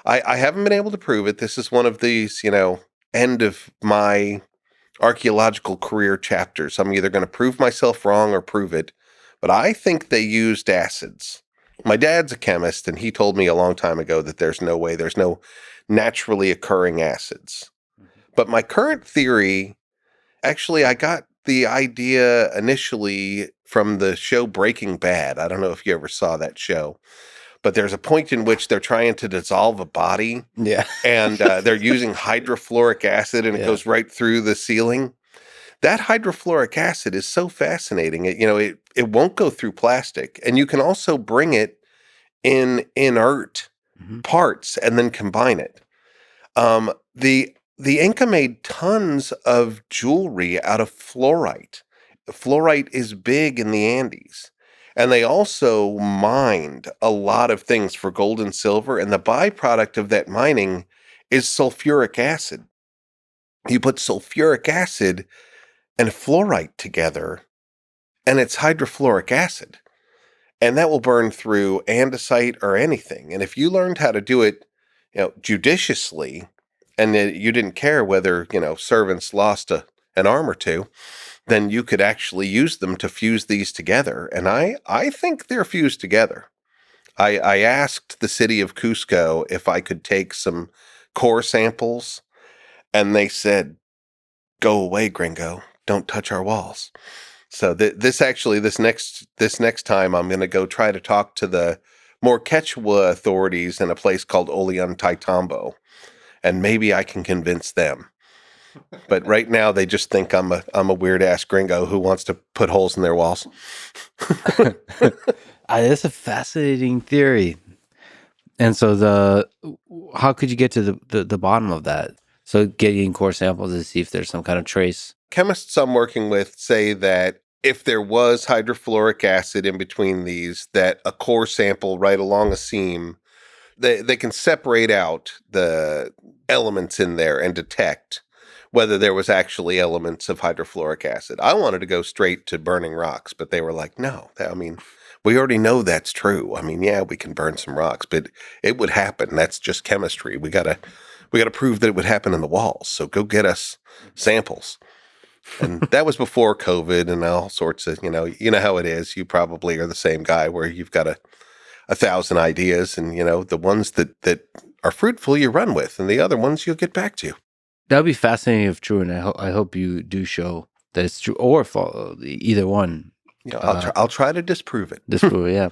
I haven't been able to prove it. This is one of these, end of my archaeological career chapters. I'm either going to prove myself wrong or prove it, but I think they used acids. My dad's a chemist, and he told me a long time ago that there's no naturally occurring acids. But my current theory, actually, I got the idea initially from the show Breaking Bad. I don't know if you ever saw that show, but there's a point in which they're trying to dissolve a body. Yeah. And they're using hydrofluoric acid, and it goes right through the ceiling. That hydrofluoric acid is so fascinating. It won't go through plastic, and you can also bring it in inert parts and then combine it. The Inca made tons of jewelry out of fluorite. Fluorite is big in the Andes. And they also mined a lot of things for gold and silver. And the byproduct of that mining is sulfuric acid. You put sulfuric acid and fluorite together, and it's hydrofluoric acid. And that will burn through andesite or anything. And if you learned how to do it, judiciously, and you didn't care whether, servants lost an arm or two, then you could actually use them to fuse these together. And I think they're fused together. I asked the city of Cusco if I could take some core samples, and they said, "Go away, gringo. Don't touch our walls." So this next time, I'm going to go try to talk to the more Quechua authorities in a place called Ollantaytambo, and maybe I can convince them. But right now, they just think I'm a weird ass gringo who wants to put holes in their walls. That's a fascinating theory. And so how could you get to the bottom of that? So getting core samples to see if there's some kind of trace. Chemists I'm working with say that if there was hydrofluoric acid in between these, that a core sample right along a seam, they can separate out the elements in there and detect whether there was actually elements of hydrofluoric acid. I wanted to go straight to burning rocks, but they were like, no, we already know that's true. Yeah, we can burn some rocks, but it would happen. That's just chemistry. We gotta prove that it would happen in the walls. So go get us samples. And that was before COVID and all sorts of, you know how it is. You probably are the same guy where you've got a 1,000 ideas, and, the ones that are fruitful you run with, and the other ones you'll get back to. That would be fascinating if true, and I hope you do show that it's true, or either one. I'll try to disprove it. Disprove it, yeah.